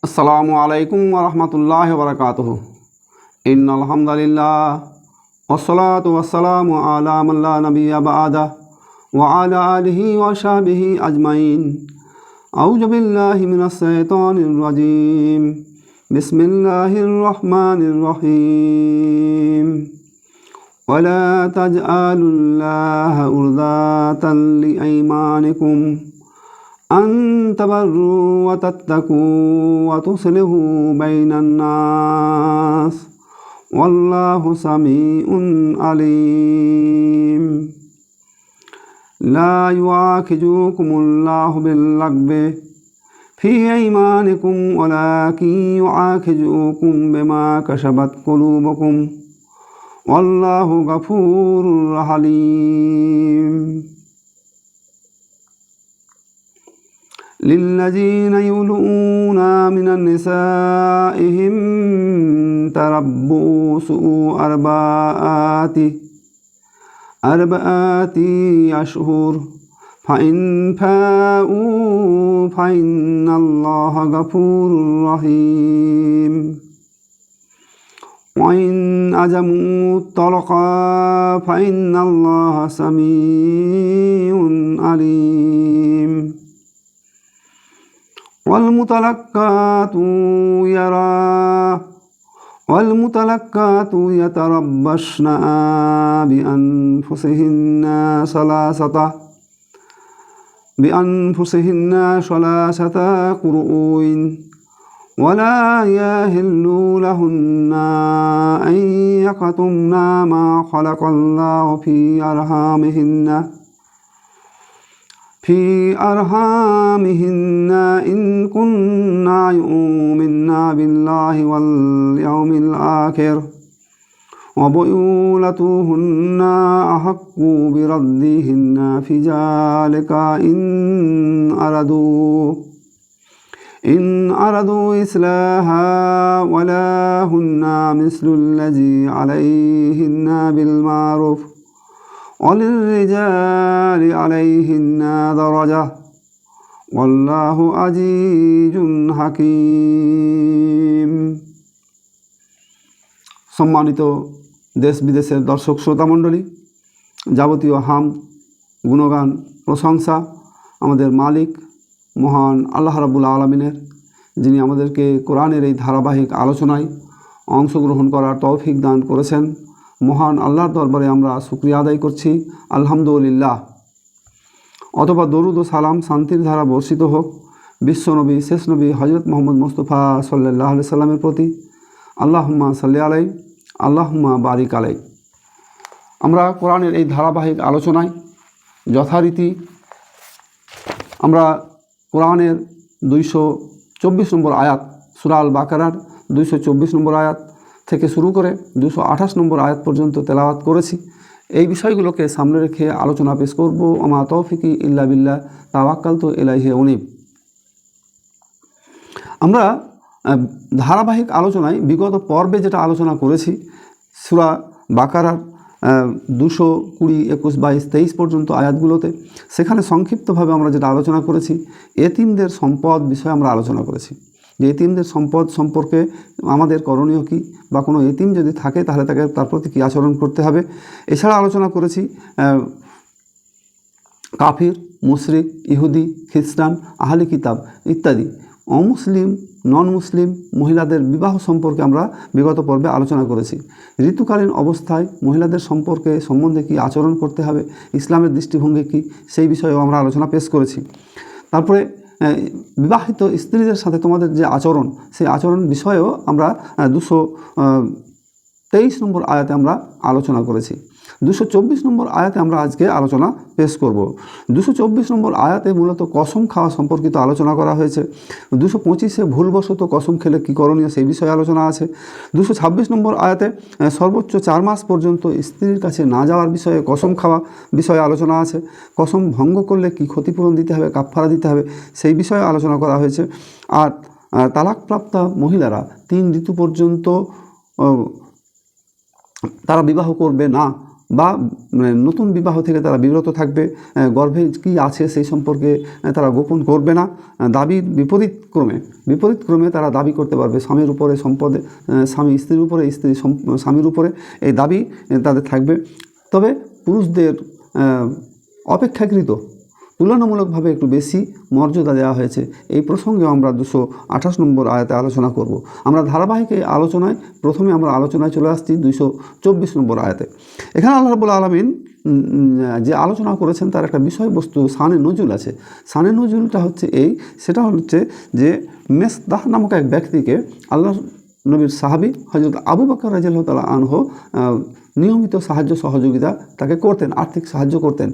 अस्सलामु अलैकुम वरहमतुल्लाहि वबरकातुहु। इन्नल हम्दुलिल्लाह वस्सलातु वस्सलामु अला मन ला नबिय्य बअदह व अला आलिहि व सहबिहि अजमईन। औज़ु बिल्लाहि मिनश शैतानिर रजीम। बिस्मिल्लाहिर रहमानिर रहीम। वला तजअलुल्लाह उर्दातन लिअयमानिकुम अन तबर्रु व तत्तकू व तुस्लिहू बैनन नास वल्लाहु समीउन अलीम। ला युआखिजुकुमुल्लाहु बिल्लग़्वि फ़ी अयमानिकुम वलाकिन युआखिजुकुम बिमा कशबत कुलूबुकुम वल्लाहु गफूरुर हलीम। लिल्लज़ीना युलूना मिनन निसाइहिम तरब्बुसु अर्बआति अशहुर फ़इन फ़ाऊ फ़इन्नल्लाह गफूरुर रहीम। वइन अज़मू तलक़ा फ़इन्नल्लाह समीउन अलीम। वल्मुतलक्कातु यतरब्बस्न बिअन्फुसिहिन्न सलासता क़ुरूइन वला यहिल्लु लहुन्ना अन यक्तुमना मा ख़लक़ल्लाहु फ़ी अरहामिहिन्ना इन कुन्ना युमिन्ना बिल्लाहि वल यौमिल आखिर व बुयूलतुहुन्ना अहक्कु बिरद्दिहिन्ना फ़ी ज़ालिका इन अरदू इस्लाहा वलहुन्ना मिस्लुल्लज़ी अलैहिन्ना बिलमारूफ़ वलिर्रिजालि अलैहिन्ना दरजा वल्लाहु अज़ीजुन हकीम। सम्मानित देश विदेशेर दर्शक श्रोता मंडली, যাবতীয় হাম গুণগান প্রশংসা আমাদের মালিক মহান আল্লাহ রাব্বুল আলামিনের, যিনি আমাদেরকে কোরআনের এই ধারাবাহিক আলোচনায় অংশগ্রহণ করার তৌফিক দান করেছেন। মহান আল্লাহর দরবারে আমরা শুকরিয়া আদায় করছি, আলহামদুলিল্লাহ। অথবা দরুদ ও সালাম শান্তির ধারা বর্ষিত হোক বিশ্বনবী শেষ নবী হজরত মোহাম্মদ মুস্তাফা সাল্লাল্লাহু আলাইহি সাল্লামের প্রতি। আল্লাহুম্মা সাল্লি আলাইহি আল্লাহুম্মা বারিক আলাইহি। আমরা কোরআনের এই ধারাবাহিক আলোচনায় যথারীতি আমরা কোরআনের 224 নম্বর আয়াত, সূরা আল বাকারার 224 নম্বর আয়াত থেকে শুরু করে 228 নম্বর আয়াত পর্যন্ত তেলাওয়াত করেছি। এই বিষয়গুলোকে সামনে রেখে আলোচনা পেশ করব। আমা তৌফিকি ইল্লা বিল্লাহ তাওয়াক্কালতু ইলাইহি উনীব। আমরা ধারাবাহিক আলোচনায় বিগত পর্বে যেটা আলোচনা করেছি সূরা বাকারার 220, 21, 22, 23 পর্যন্ত আয়াতগুলোতে, সেখানে সংক্ষিপ্তভাবে আমরা যেটা আলোচনা করেছি এতিমদের সম্পদ বিষয়ে আমরা আলোচনা করেছি। যে এতিমদের সম্পদ সম্পর্কে আমাদের করণীয় কী, বা কোনো এতিম যদি থাকে তাহলে তার প্রতি কী আচরণ করতে হবে। এছাড়া আলোচনা করেছি কাফির, মুশরিক, ইহুদি, খ্রিস্টান, আহলে কিতাব ইত্যাদি অমুসলিম, নন মুসলিম মহিলাদের বিবাহ সম্পর্কে আমরা বিগত পর্বে আলোচনা করেছি। ঋতুকালীন অবস্থায় মহিলাদের সম্বন্ধে কী আচরণ করতে হবে, ইসলামের দৃষ্টিভঙ্গি কী, সেই বিষয়েও আমরা আলোচনা পেশ করেছি। তারপরে বিবাহিত স্ত্রীদের সাথে তোমাদের যে আচরণ, সেই আচরণ বিষয়েও আমরা 223 নম্বর আয়াতে আমরা আলোচনা করেছি। 224 নম্বর আয়াতে আমরা আজকে আলোচনা পেশ করব। 224 নম্বর আয়াতে মূলত কসম খাওয়া সম্পর্কিত আলোচনা করা হয়েছে। 225-এ ভুলবশত কসম খেলে কী করণীয় সেই বিষয়ে আলোচনা আছে। 226 নম্বর আয়াতে সর্বোচ্চ 4 মাস পর্যন্ত স্ত্রীর কাছে না যাওয়ার বিষয়ে কসম খাওয়া বিষয়ে আলোচনা আছে। কসম ভঙ্গ করলে কী ক্ষতিপূরণ দিতে হবে, কাফফারা দিতে হবে, সেই বিষয়ে আলোচনা করা হয়েছে। আর তালাকপ্রাপ্তা মহিলারা 3 ঋতু পর্যন্ত তারা বিবাহ করবে না, বা মানে নতুন বিবাহ থেকে তারা বিরত থাকবে, গর্ভে কী আছে সেই সম্পর্কে তারা গোপন করবে না, দাবির বিপরীত ক্রমে তারা দাবি করতে পারবে স্বামীর উপরে সম্পদে, স্বামী স্ত্রীর উপরে, স্ত্রী স্বামীর উপরে, এই দাবি তাদের থাকবে। তবে পুরুষদের অপেক্ষাকৃত তুলনামূলকভাবে একটু বেশি মর্যাদা দেওয়া হয়েছে। এই প্রসঙ্গে আমরা 228 নম্বর আয়াতে আলোচনা করব। আমরা ধারাবাহিক এই আলোচনায় প্রথমে আমরা আলোচনায় চলে আসছি 224 নম্বর আয়াতে। এখানে আল্লাহ রাব্বুল আলামিন যে আলোচনা করেছেন তার একটা বিষয়বস্তু শানে নজুল আছে। শানে নজুলটা হচ্ছে সেটা হচ্ছে যে মিসতাহ নামক এক ব্যক্তিকে আল্লাহ নবীর সাহাবী হযরত আবু বকর রাদিয়াল্লাহু তাআলা আনহু নিয়মিত সাহায্য সহযোগিতা তাকে করতেন, আর্থিক সাহায্য করতেন।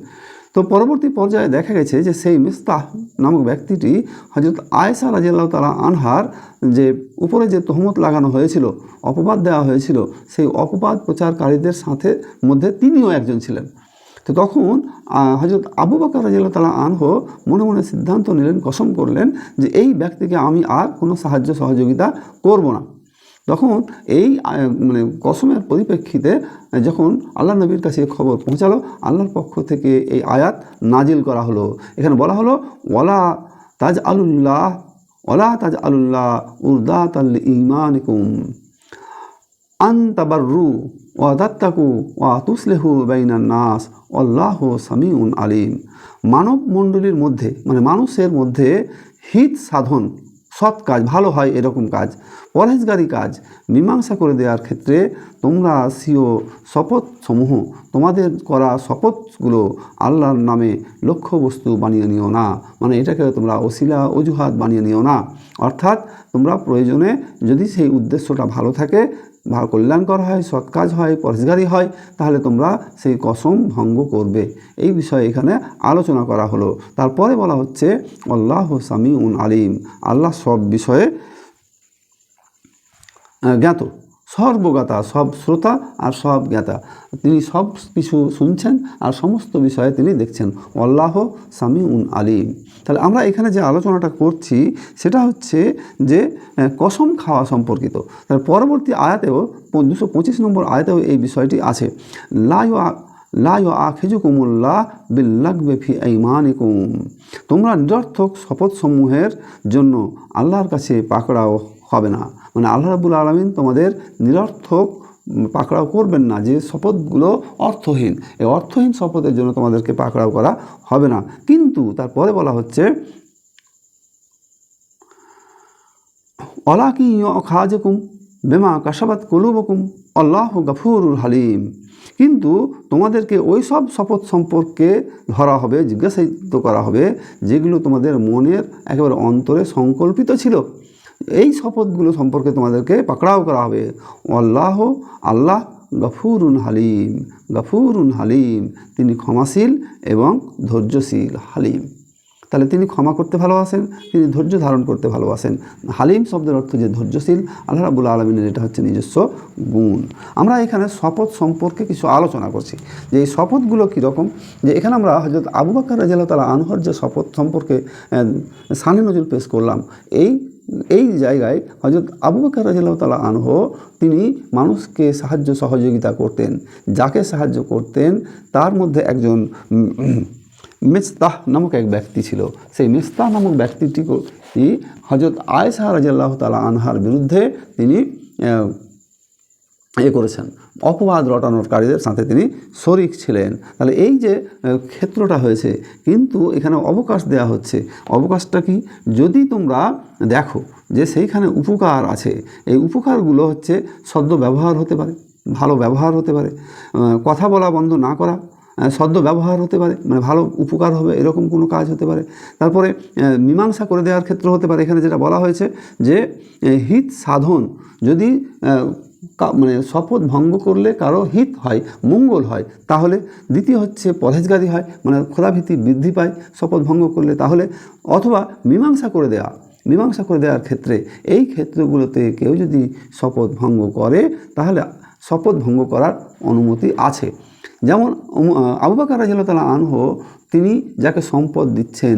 তো পরবর্তী পর্যায়ে দেখা গেছে যে সেই মিসতাহ নামক ব্যক্তিটি হযরত আয়েশা রাদিয়াল্লাহু তাআলা আনহার যে উপরে যে তহমত লাগানো হয়েছিল, অপবাদ দেওয়া হয়েছিল, সেই অপবাদ প্রচারকারীদের মধ্যে তিনিও একজন ছিলেন। তো তখন হযরত আবু বকর রাদিয়াল্লাহু তাআলা আনহু মনে মনে সিদ্ধান্ত নিলেন, কসম করলেন যে এই ব্যক্তিকে আমি আর কোনো সাহায্য সহযোগিতা করব না। তখন এই মানে কসমের পরিপ্রেক্ষিতে যখন আল্লাহ নবীর কাছে খবর পৌঁছালো, আল্লাহর পক্ষ থেকে এই আয়াত নাজিল করা হলো। এখানে বলা হলো ওয়ালা তাজ আলুল্লাহ উরদাতাল ঈমানিকুম আন তাবাররু ওয়া তাত্তাকু ওয়া তুসলিহু বাইনান নাস আল্লাহু সামিউন আলিম। মানব মণ্ডলীর মধ্যে মানে মানুষের মধ্যে হিত সাধন, সৎ কাজ, ভালো হয় এরকম কাজ, পরহেজগারি কাজ মীমাংসা করে দেওয়ার ক্ষেত্রে তোমরা স্বীয় শপথসমূহ, তোমাদের করা শপথগুলো আল্লাহর নামে লক্ষ্যবস্তু বানিয়ে নিও না, মানে এটাকে তোমরা ওসিলা অজুহাত বানিয়ে নিও না। অর্থাৎ তোমরা প্রয়োজনে যদি সেই উদ্দেশ্যটা ভালো থাকে, ভালো কল্যাণকর হয়, সৎ কাজ হয়, পরহেজগারি হয়, তাহলে তোমরা সেই কসম ভঙ্গ করবে। এই বিষয়ে এখানে আলোচনা করা হলো। তারপরে বলা হচ্ছে আল্লাহু সামিউন আলিম, আল্লাহ সব বিষয়ে জ্ঞাত, সর্বজ্ঞাতা, সব শ্রোতা আর সব জ্ঞাতা। তিনি সব কিছু শুনছেন আর সমস্ত বিষয়ে তিনি দেখছেন। আল্লাহ সামিউন আলিম। তাহলে আমরা এখানে যে আলোচনাটা করছি সেটা হচ্ছে যে কসম খাওয়া সম্পর্কিত। তার পরবর্তী আয়াতেও 225 নম্বর আয়াতেও এই বিষয়টি আছে। লা ইউআখিযুকুমুল্লাহ বিল্লাগবি ফি আইমানিকুম, তোমরা নিরর্থক শপথসমূহের জন্য আল্লাহর কাছে পাকড়াও হবে না, মানে আল্লাহ রাব্বুল আলামিন তোমাদের নিরর্থক পাকড়াও করবেন না, যে শপথগুলো অর্থহীন, এই অর্থহীন শপথের জন্য তোমাদেরকে পাকড়াও করা হবে না। কিন্তু তারপরে বলা হচ্ছে ওয়ালাকিন ইউআখিযুকুম বিমা কাসাবাত কুলুবুকুম আল্লাহু গফুরুর হালিম, কিন্তু তোমাদেরকে ওই সব শপথ সম্পর্কে ধরা হবে, জিজ্ঞাসিত করা হবে যেগুলো তোমাদের মনের একেবারে অন্তরে সংকল্পিত ছিল। এই শপথগুলো সম্পর্কে তোমাদেরকে পাকড়াও করা হবে। আল্লাহ গফুরুন হালিম, তিনি ক্ষমাশীল এবং ধৈর্যশীল। হালিম তাহলে তিনি ক্ষমা করতে ভালোবাসেন, তিনি ধৈর্য ধারণ করতে ভালোবাসেন। হালিম শব্দের অর্থ যে ধৈর্যশীল, আল্লাহ রাব্বুল আলামিনের এটা হচ্ছে নিজস্ব গুণ। আমরা এখানে শপথ সম্পর্কে কিছু আলোচনা করছি যে এই শপথগুলো কীরকম। যে এখানে আমরা হযরত আবু বকর রাদিয়াল্লাহু তাআলা আনহুর যে শপথ সম্পর্কে শানে নজুল পেশ করলাম, এই জায়গায় হযরত আবু বকর রাদিয়াল্লাহু তাআলা আনহু তিনি মানুষকে সাহায্য সহযোগিতা করতেন। যাকে সাহায্য করতেন তার মধ্যে একজন মিসতাহ নামক এক ব্যক্তি ছিল। সেই মিসতাহ নামক ব্যক্তিটি হযরত আয়েশা রাদিয়াল্লাহু তাআলা আনহার বিরুদ্ধে তিনি করেছেন, অপবাদ রটানোরকারীদের সাথে তিনি শরিক ছিলেন। তাহলে এই যে ক্ষেত্রটা হয়েছে, কিন্তু এখানে অবকাশ দেয়া হচ্ছে। অবকাশটা কি? যদি তোমরা দেখো যে সেইখানে উপকার আছে, এই উপকারগুলো হচ্ছে সদ্য ব্যবহার হতে পারে, ভালো ব্যবহার হতে পারে, কথা বলা বন্ধ না করা, সদ্য ব্যবহার হতে পারে, মানে ভালো উপকার হবে এরকম কোনো কাজ হতে পারে। তারপরে মীমাংসা করে দেওয়ার ক্ষেত্র হতে পারে। এখানে যেটা বলা হয়েছে যে হিত সাধন, যদি মানে শপথ ভঙ্গ করলে কারো হিত হয়, মঙ্গল হয়, তাহলে। দ্বিতীয় হচ্ছে পরহেজগারি হয়, মানে খোদাভীতি বৃদ্ধি পায় শপথ ভঙ্গ করলে, তাহলে। অথবা মীমাংসা করে দেওয়ার ক্ষেত্রে, এই ক্ষেত্রগুলোতে কেউ যদি শপথ ভঙ্গ করে তাহলে শপথ ভঙ্গ করার অনুমতি আছে। যেমন আবু বকর রাদিয়াল্লাহু তাআলা আনহু তিনি যাকে সম্পদ দিচ্ছেন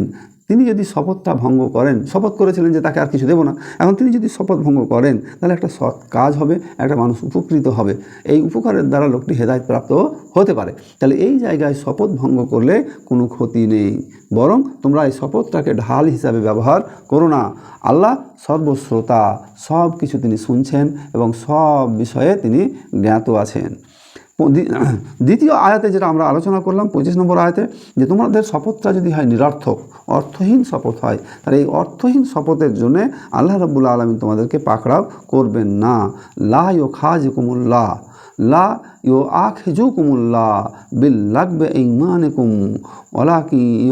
তিনি যদি শপথটা ভঙ্গ করেন, শপথ করেছিলেন যে তাকে আর কিছু দেবো না, এখন তিনি যদি শপথ ভঙ্গ করেন তাহলে একটা সৎ কাজ হবে, একটা মানুষ উপকৃত হবে, এই উপকারের দ্বারা লোকটি হেদায়েতপ্রাপ্ত হতে পারে। তাহলে এই জায়গায় শপথ ভঙ্গ করলে কোনো ক্ষতি নেই, বরং তোমরা এই শপথটাকে ঢাল হিসাবে ব্যবহার করো না। আল্লাহ সর্বশ্রোতা, সব কিছু তিনি শুনছেন এবং সব বিষয়ে তিনি জ্ঞাত আছেন। দ্বিতীয় আয়াতে যেটা আমরা আলোচনা করলাম 25 নম্বর আয়াতে, যে তোমাদের শপথটা যদি হয় নিরর্থক, অর্থহীন শপথ হয়, তাহলে এই অর্থহীন শপথের জন্যে আল্লাহ রাব্বুল আলামিন তোমাদেরকে পাকড়াও করবেন না। লা ইউখাযিকুমুল্লাহ লা ইউআখিযুকুমুল্লাহ বিল্লাগবি ঈমানিকুম ওয়ালাকিন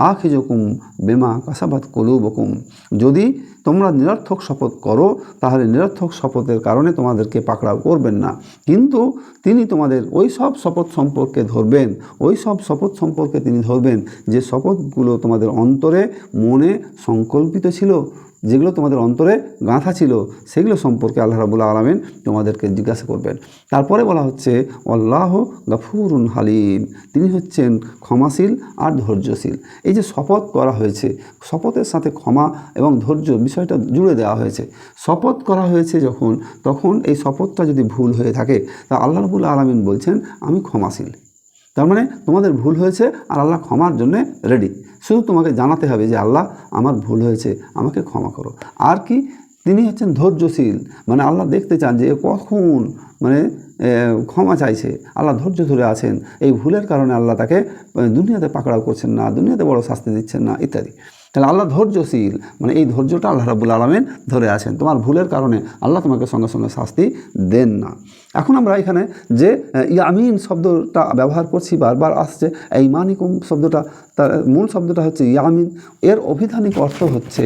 আখিযুকুম বিমা কাসাবাত কুলুবুকুম। যদি তোমরা নিরর্থক শপথ করো তাহলে নিরর্থক শপথের কারণে তোমাদেরকে পাকড়াও করবেন না, কিন্তু তিনি তোমাদের ওই সব শপথ সম্পর্কে ধরবেন, ওই সব শপথ সম্পর্কে তিনি ধরবেন যে শপথগুলো তোমাদের অন্তরে মনে সংকল্পিত ছিল, যেগুলো তোমাদের অন্তরে গাঁথা ছিল, সেগুলো সম্পর্কে আল্লাহ রাব্বুল আলামিন তোমাদেরকে জিজ্ঞাসা করবেন। তারপরে বলা হচ্ছে আল্লাহু গফুরুন হালিম, তিনি হচ্ছেন ক্ষমাশীল আর ধৈর্যশীল। এই যে শপথ করা হয়েছে, শপথের সাথে ক্ষমা এবং ধৈর্য বিষয়টা জুড়ে দেওয়া হয়েছে। শপথ করা হয়েছে যখন, তখন এই শপথটা যদি ভুল হয়ে থাকে তা আল্লাহ রাব্বুল আলামিন বলছেন আমি ক্ষমাশীল। তার মানে তোমাদের ভুল হয়েছে আর আল্লাহ ক্ষমার জন্য রেডি, শুধু তোমাকে জানাতে হবে যে আল্লাহ আমার ভুল হয়েছে, আমাকে ক্ষমা করো। আর কি, তিনি হচ্ছেন ধৈর্যশীল, মানে আল্লাহ দেখতে চান যে কখন ক্ষমা চাইছে, আল্লাহ ধৈর্য ধরে আছেন, এই ভুলের কারণে আল্লাহ তাকে দুনিয়াতে পাকড়াও করছেন না, দুনিয়াতে বড় শাস্তি দিচ্ছেন না ইত্যাদি। তাহলে আল্লাহ ধৈর্যশীল, মানে এই ধৈর্যটা আল্লাহ রাব্বুল আলামিন ধরে আছেন, তোমার ভুলের কারণে আল্লাহ তোমাকে সঙ্গে সঙ্গে শাস্তি দেন না। এখন আমরা এখানে যে ইয়ামিন শব্দটা ব্যবহার করছি, বারবার আসছে ঈমানিকুম শব্দটা, তার মূল শব্দটা হচ্ছে ইয়ামিন। এর অভিধানিক অর্থ হচ্ছে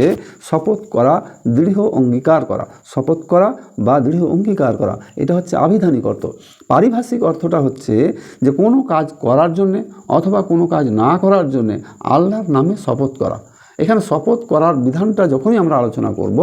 শপথ করা, দৃঢ় অঙ্গীকার করা। শপথ করা বা দৃঢ় অঙ্গীকার করা, এটা হচ্ছে আবিধানিক অর্থ। পারিভাষিক অর্থটা হচ্ছে যে কোনো কাজ করার জন্যে অথবা কোনো কাজ না করার জন্যে আল্লাহর নামে শপথ করা। এখানে শপথ করার বিধানটা যখনই আমরা আলোচনা করব,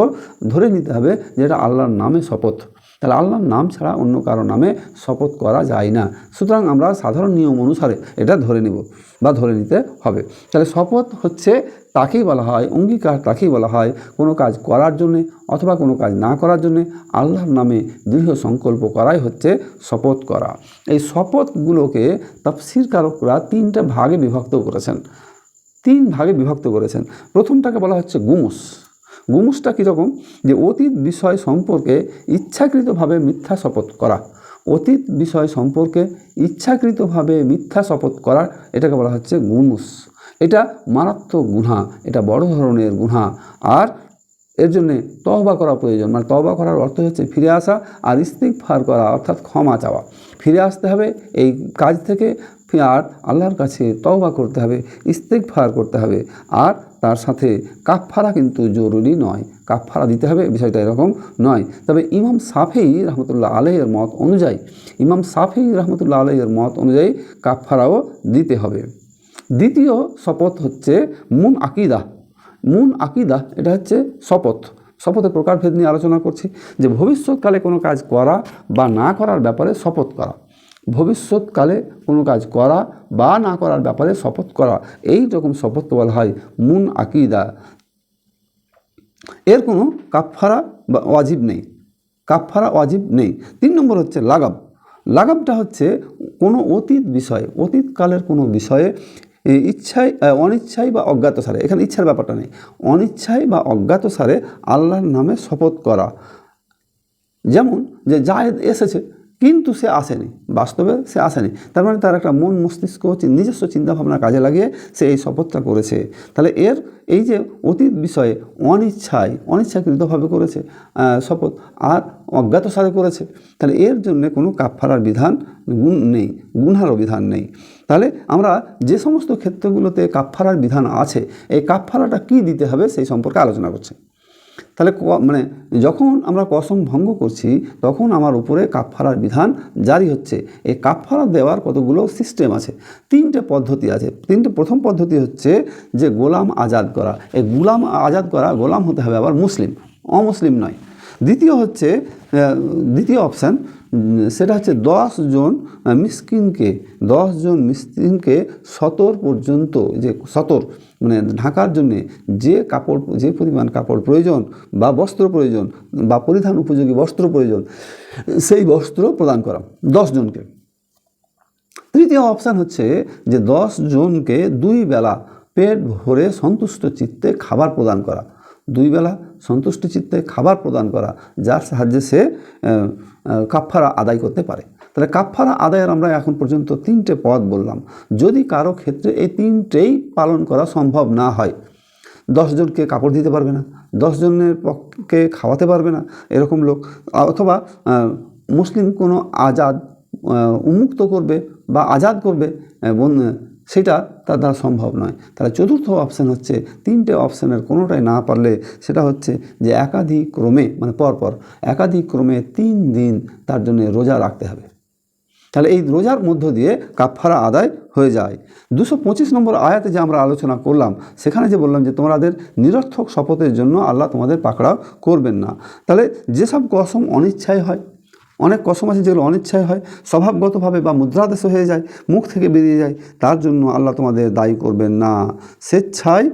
ধরে নিতে হবে যে এটা আল্লাহর নামে শপথ। তাহলে আল্লাহর নাম ছাড়া অন্য কারো নামে শপথ করা যায় না। সুতরাং আমরা সাধারণ নিয়ম অনুসারে এটা ধরে নিব বা ধরে নিতে হবে। তাহলে শপথ হচ্ছে তাকেই বলা হয়, অঙ্গীকার তাকেই বলা হয় কোনো কাজ করার জন্যে অথবা কোনো কাজ না করার জন্যে আল্লাহর নামে দৃঢ় সংকল্প করাই হচ্ছে শপথ করা। এই শপথগুলোকে তাফসীরকারকরা 3টা ভাগে বিভক্ত করেছেন, 3 ভাগে বিভক্ত করেছেন। প্রথমটাকে বলা হচ্ছে গুমুস। গুমুসটা কীরকম, যে অতীত বিষয় সম্পর্কে ইচ্ছাকৃতভাবে মিথ্যা শপথ করা। অতীত বিষয় সম্পর্কে ইচ্ছাকৃতভাবে মিথ্যা শপথ করা, এটাকে বলা হচ্ছে গুমুস। এটা মারাত্মক গুনাহ, এটা বড় ধরনের গুনাহ, আর এর জন্যে তওবা করা প্রয়োজন। মানে তওবা করার অর্থ হচ্ছে ফিরে আসা আর ইস্তিগফার করা, অর্থাৎ ক্ষমা চাওয়া। ফিরে আসতে হবে এই কাজ থেকে, আর আল্লাহর কাছে তওবা করতে হবে, ইস্তিগফার করতে হবে। আর তার সাথে কাফফারা কিন্তু জরুরি নয়, কাফফারা দিতে হবে বিষয়টা এরকম নয়। তবে ইমাম শাফিঈ রহমতুল্লাহ আলাইহির মত অনুযায়ী, ইমাম শাফিঈ রহমতুল্লাহ আলাইহির মত অনুযায়ী কাফফারাও দিতে হবে। দ্বিতীয় শপথ হচ্ছে মুন আকিদা। মুন আকিদা এটা হচ্ছে শপথ। শপথের প্রকারভেদ নিয়ে আলোচনা করছি, যে ভবিষ্যৎকালে কোনো কাজ করা বা না করার ব্যাপারে শপথ করা। ভবিষ্যৎকালে কোনো কাজ করা বা না করার ব্যাপারে শপথ করা, এই রকম শপথকে বলা হয় মুন আকিদা। এর কোনো কাফফারা বা ওয়াজিব নেই, কাফফারা ওয়াজিব নেই। 3 নম্বর হচ্ছে লাগাব। লাগাবটা হচ্ছে কোনো অতীত বিষয়ে, অতীতকালের কোনো বিষয়ে ইচ্ছায় অনিচ্ছায় বা অজ্ঞাতসারে, এখানে ইচ্ছার ব্যাপারটা নেই, অনিচ্ছায় বা অজ্ঞাতসারে আল্লাহর নামে শপথ করা। যেমন যে জায়েদ এসেছে কিন্তু সে আসেনি, বাস্তবে সে আসেনি, তার মানে তার একটা মন মস্তিষ্ক নিজস্ব চিন্তাভাবনা কাজে লাগিয়ে সে এই শপথটা করেছে। তাহলে এর এই যে অতীত বিষয়ে অনিচ্ছাকৃতভাবে করেছে শপথ, আর অজ্ঞাতসারে করেছে, তাহলে এর জন্য কোনো কাফফারার বিধান নেই, গুনহারও বিধান নেই। তাহলে আমরা যে সমস্ত ক্ষেত্রগুলোতে কাফফারার বিধান আছে, এই কাফফারাটা কী দিতে হবে সেই সম্পর্কে আলোচনা করছে। তাহলে যখন আমরা কসম ভঙ্গ করছি তখন আমার উপরে কাফফারার বিধান জারি হচ্ছে। এই কাফফারা দেওয়ার কতগুলো সিস্টেম আছে, 3টে পদ্ধতি আছে। প্রথম পদ্ধতি হচ্ছে যে গোলাম আজাদ করা। এই গোলাম আজাদ করা, গোলাম হতে হবে আবার মুসলিম, অমুসলিম নয়। দ্বিতীয় অপশান, সেটা হচ্ছে 10 জন মিসকিনকে সতর পর্যন্ত, যে সতর মানে ঢাকার জন্যে যে পরিমাণ কাপড় প্রয়োজন বা বস্ত্র প্রয়োজন বা পরিধান উপযোগী বস্ত্র প্রয়োজন, সেই বস্ত্র প্রদান করা 10 জনকে। তৃতীয় অপশান হচ্ছে যে 10 জনকে 2 বেলা পেট ভরে সন্তুষ্ট চিত্তে খাবার প্রদান করা, 2 বেলা সন্তুষ্ট চিত্তে খাবার প্রদান করা, যার সাহায্যে সে কাফফারা আদায় করতে পারে। তাহলে কাফফারা আদায়ের আমরা এখন পর্যন্ত 3টে পদ বললাম। যদি কারো ক্ষেত্রে এই 3টেই পালন করা সম্ভব না হয়, 10 জনকে কাপড় দিতে পারবে না, 10 জনের পক্ষে খাওয়াতে পারবে না এরকম লোক, অথবা মুসলিম কোনো উন্মুক্ত করবে বা আজাদ করবে, সেটা তার দ্বারা সম্ভব নয়। তাহলে চতুর্থ অপশান হচ্ছে, 3টে অপশানের কোনোটাই না পারলে সেটা হচ্ছে যে একাধিক্রমে, মানে পরপর একাধিক্রমে 3 দিন তার জন্য রোজা রাখতে হবে। তাহলে এই রোজার মধ্য দিয়ে কাফফারা আদায় হয়ে যায়। 225 নম্বর আয়াতে যে আমরা আলোচনা করলাম, সেখানে যে বললাম যে তোমাদের নিরর্থক শপথের জন্য আল্লাহ তোমাদের পাকড়াও করবেন না। তাহলে যেসব কসম অনিচ্ছায় হয়, অনেক কসম আছে যেগুলো অনিচ্ছায় হয়, স্বভাবগতভাবে বা মুদ্রাদেশ হয়ে যায়, মুখ থেকে বেরিয়ে যায়, তার জন্য আল্লাহ তোমাদের দায়ী করবেন না। স্বেচ্ছায়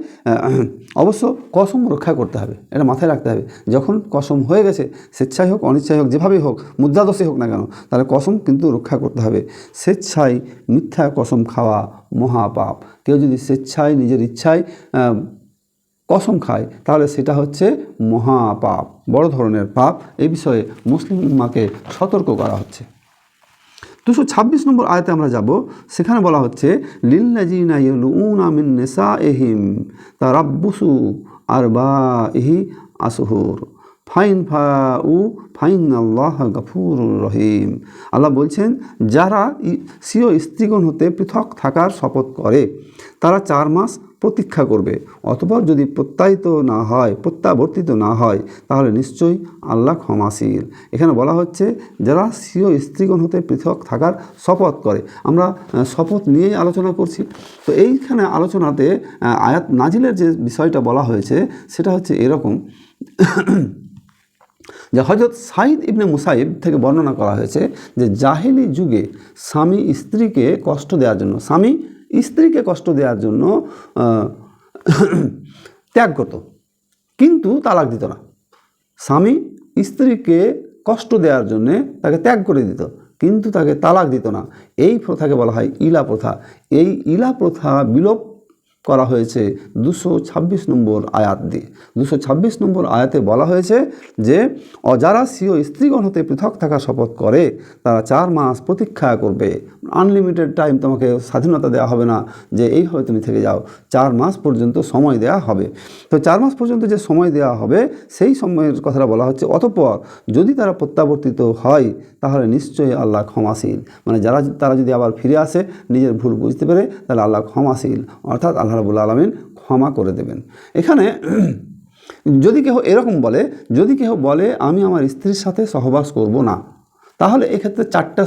অবশ্য কসম রক্ষা করতে হবে, এটা মাথায় রাখতে হবে। যখন কসম হয়ে গেছে, স্বেচ্ছায় হোক অনিচ্ছায় হোক, যেভাবেই হোক, মুদ্রাদোষে হোক না কেন, তাহলে কসম কিন্তু রক্ষা করতে হবে। স্বেচ্ছায় মিথ্যা কসম খাওয়া মহাপাপ। কেউ যদি স্বেচ্ছায় নিজের ইচ্ছায় কসম খায়, তাহলে সেটা হচ্ছে মহাপাপ, বড় ধরনের পাপ। এই বিষয়ে মুসলিম উম্মাহকে সতর্ক করা হচ্ছে। 226 নম্বর আয়াতে আমরা যাব, সেখানে বলা হচ্ছে লিল্লাযিনা ইয়ালুনা মিন নিসাইহিম তারাব্বুসু আরবাইহি আশহুর ফাইনাল্লাহ গফুরুর রহিম। আল্লাহ বলছেন, যারা স্বীয় স্ত্রীগণ হতে পৃথক থাকার শপথ করে তারা 4 মাস প্রতীক্ষা করবে, অতঃপর যদি প্রত্যাবর্তিত না হয় তাহলে নিশ্চয়ই আল্লাহ ক্ষমাশীল। এখানে বলা হচ্ছে যারা স্বীয় স্ত্রীগণ হতে পৃথক থাকার শপথ করে। আমরা শপথ নিয়েই আলোচনা করছি। তো এইখানে আলোচনাতে আয়াত নাজিলের যে বিষয়টা বলা হয়েছে সেটা হচ্ছে এরকম যে হযরত সাঈদ ইবনে মুসাইব থেকে বর্ণনা করা হয়েছে যে জাহেলি যুগে স্বামী স্ত্রীকে কষ্ট দেওয়ার জন্য ত্যাগ করত, কিন্তু তালাক দিত না। স্বামী স্ত্রীকে কষ্ট দেওয়ার জন্যে তাকে ত্যাগ করে দিত, কিন্তু তাকে তালাক দিত না। এই প্রথাকে বলা হয় ইলা প্রথা। এই ইলা প্রথা বিলোপ করা হয়েছে 226 নম্বর আয়াত দিয়ে। 226 নম্বর আয়াতে বলা হয়েছে যে যারা স্বীয় স্ত্রীগণ হতে পৃথক থাকার শপথ করে তারা 4 মাস প্রতীক্ষা করবে। আনলিমিটেড টাইম তোমাকে স্বাধীনতা দেওয়া হবে না যে এইভাবে তুমি থেকে যাও, 4 মাস পর্যন্ত সময় দেওয়া হবে। তো 4 মাস পর্যন্ত যে সময় দেওয়া হবে সেই সময়ের কথাটা বলা হচ্ছে। অতঃপর যদি তারা প্রত্যাবর্তিত হয় তাহলে নিশ্চয়ই আল্লাহ ক্ষমাশীল। মানে তারা যদি আবার ফিরে আসে, নিজের ভুল বুঝতে পেরে, তাহলে আল্লাহ ক্ষমাশীল, অর্থাৎ আল্লাহ রাব্বুল আলামিন ক্ষমা করে দেবেন। এখানে যদি কেউ এরকম বলে, আমি আমার স্ত্রীর সাথে সহবাস করব না, তাহলে এক্ষেত্রে 4টা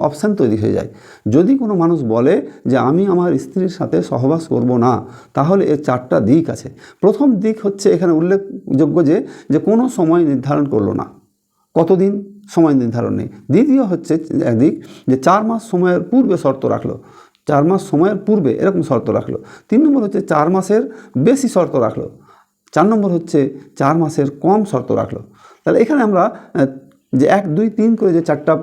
অপশান তৈরি হয়ে যায়। যদি কোনো মানুষ বলে যে আমি আমার স্ত্রীর সাথে সহবাস করব না, তাহলে এর 4টা দিক আছে। প্রথম দিক হচ্ছে এখানে উল্লেখযোগ্য যে কোনো সময় নির্ধারণ করলো না, কতদিন সময় নির্ধারণ নেই। দ্বিতীয় হচ্ছে একদিক যে 4 মাস সময়ের পূর্বে শর্ত রাখলো, 4 মাস সময়ের পূর্বে এরকম শর্ত রাখলো। 3 নম্বর হচ্ছে 4 মাসের বেশি শর্ত রাখলো। 4 নম্বর হচ্ছে 4 মাসের কম শর্ত রাখলো। তাহলে এখানে আমরা যে 1, 2, 3 করে যে 4টা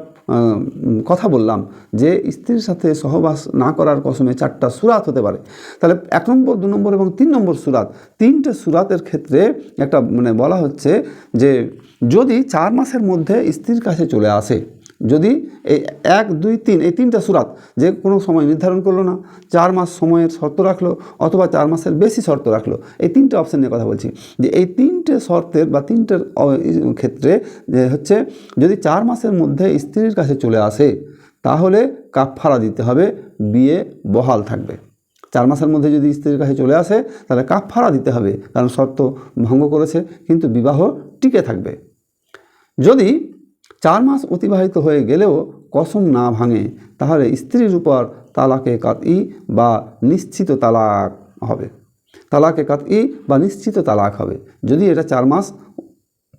কথা বললাম, যে স্ত্রীর সাথে সহবাস না করার কসমে 4টা সূরাত হতে পারে। তাহলে 1 নম্বর, 2 নম্বর এবং 3 নম্বর সূরাত, 3টে সূরাতের ক্ষেত্রে একটা বলা হচ্ছে যে যদি 4 মাসের মধ্যে স্ত্রীর কাছে চলে আসে, যদি এই 1, 2, 3 এই 3টা সূরাত যে কোনো সময় নির্ধারণ করলো না, 4 মাস সময়ের শর্ত রাখলো, অথবা 4 মাসের বেশি শর্ত রাখলো, এই 3টে অপশান নিয়ে কথা বলছি। যে এই 3টে শর্তের বা 3টের ক্ষেত্রে যে হচ্ছে যদি 4 মাসের মধ্যে স্ত্রীর কাছে চলে আসে তাহলে কাফফারা দিতে হবে, বিয়ে বহাল থাকবে। 4 মাসের মধ্যে যদি স্ত্রীর কাছে চলে আসে তাহলে কাফফারা দিতে হবে, কারণ শর্ত ভঙ্গ করেছে, কিন্তু বিবাহ টিকে থাকবে। যদি 4 মাস অতিবাহিত হয়ে গেলেও কসম না ভাঙে তাহলে স্ত্রীর উপর তালাকে কাতই বা নিশ্চিত তালাক হবে। যদি এটা 4 মাস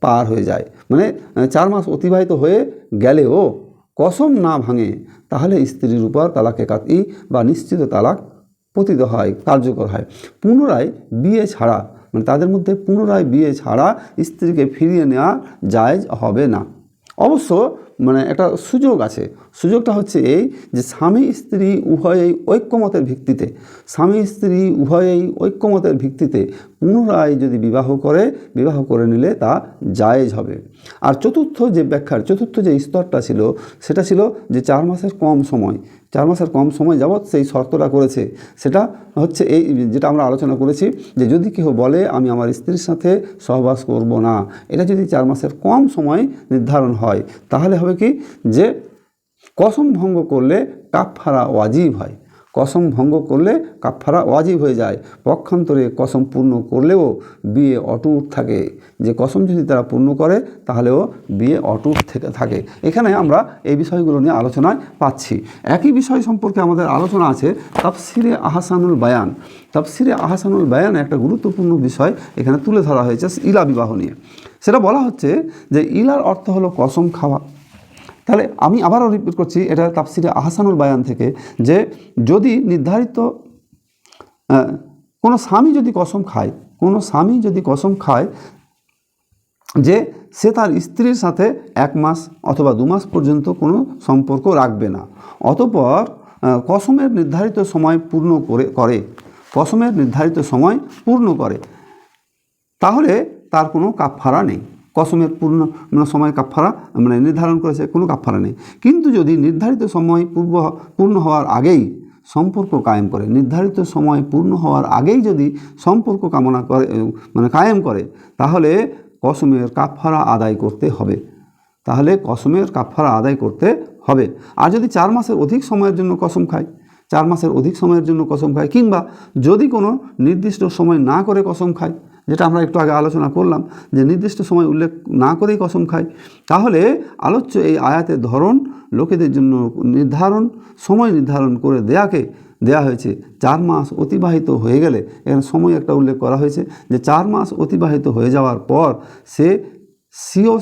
পার হয়ে যায়, মানে 4 মাস অতিবাহিত হয়ে গেলেও কসম না ভাঙে, তাহলে স্ত্রীর উপর তালাকে কাতই বা নিশ্চিত তালাক পতিত হয়, কার্যকর হয়। পুনরায় বিয়ে ছাড়া, মানে তাদের মধ্যে পুনরায় বিয়ে ছাড়া স্ত্রীকে ফিরিয়ে নেওয়া জায়েজ হবে না। অবশ্য মানে একটা সুযোগ আছে, সুযোগটা হচ্ছে এই যে স্বামী স্ত্রী উভয়েই ঐক্যমতের ভিত্তিতে, স্বামী স্ত্রী উভয়েই ঐক্যমতের ভিত্তিতে পুনরায় যদি বিবাহ করে নিলে তা জায়েজ হবে। আর চতুর্থ যে স্তরটা ছিল সেটা ছিল যে 4 মাসের কম সময় যাবৎ সেই শর্তটা করেছে। সেটা হচ্ছে এই যেটা আমরা আলোচনা করেছি যে যদি কেউ বলে আমি আমার স্ত্রীর সাথে সহবাস করব না, এটা যদি 4 মাসের কম সময় নির্ধারণ হয়, তাহলে হবে কি যে কসম ভঙ্গ করলে কাফফারা ওয়াজিব হয়, কসম ভঙ্গ করলে কাফফারা ওয়াজিব হয়ে যায়। পক্ষান্তরে কসম পূর্ণ করলেও বিয়ে অটুট থাকে, যে কসম যদি তারা পূর্ণ করে তাহলেও বিয়ে অটুট থাকে। এখানে আমরা এই বিষয়গুলো নিয়ে আলোচনায় পাচ্ছি। একই বিষয় সম্পর্কে আমাদের আলোচনা আছে তাফসিরে আহসানুল বায়ান। তাফসিরে আহসানুল বায়ান একটা গুরুত্বপূর্ণ বিষয় এখানে তুলে ধরা হয়েছে ইলা বিবাহ নিয়ে। সেটা বলা হচ্ছে যে ইলার অর্থ হলো কসম খাওয়া। তাহলে আমি আবারও রিপিট করছি, এটা তাফসিরে আহসানুল বায়ান থেকে, যে যদি নির্ধারিত কোনো স্বামী যদি কসম খায় যে সে তার স্ত্রীর সাথে 1 মাস অথবা 2 মাস পর্যন্ত কোনো সম্পর্ক রাখবে না, অতঃপর কসমের নির্ধারিত সময় পূর্ণ করে, তাহলে তার কোনো কাফফারা নেই। কসমের পূর্ণ সময় কাফফারা মানে নির্ধারণ করেছে, কোনো কাফফারা নেই। কিন্তু যদি নির্ধারিত সময় পূর্ণ হওয়ার আগেই সম্পর্ক কায়েম করে, নির্ধারিত সময় পূর্ণ হওয়ার আগেই যদি সম্পর্ক কায়েম করে, তাহলে কসমের কাফফারা আদায় করতে হবে। আর যদি 4 মাসের অধিক সময়ের জন্য কসম খায়, কিংবা যদি কোনো নির্দিষ্ট সময় না করে কসম খায়, যেটা আমরা একটু আগে আলোচনা করলাম যে নির্দিষ্ট সময় উল্লেখ না করেই কসম খায়, তাহলে আলোচ্য এই আয়াতের ধরন লোকেদের জন্য সময় নির্ধারণ করে দেয়া হয়েছে। 4 মাস অতিবাহিত হয়ে গেলে, এখানে সময় একটা উল্লেখ করা হয়েছে যে 4 মাস অতিবাহিত হয়ে যাওয়ার পর সে স্বীয়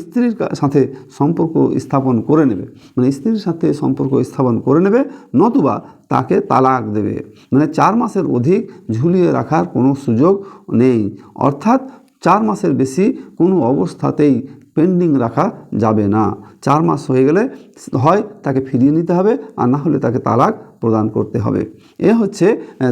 স্ত্রীর সাথে সম্পর্ক স্থাপন করে নেবে, মানে স্ত্রীর সাথে সম্পর্ক স্থাপন করে নেবে, নতুবা তাকে তালাক দেবে। মানে 4 মাসের অধিক ঝুলিয়ে রাখার কোনো সুযোগ নেই, অর্থাৎ 4 মাসের বেশি কোনো অবস্থাতেই পেন্ডিং রাখা যাবে না। 4 মাস হয়ে গেলে হয় তাকে ফিরিয়ে নিতে হবে, আর না হলে তাকে তালাক প্রদান করতে হবে। এ হচ্ছে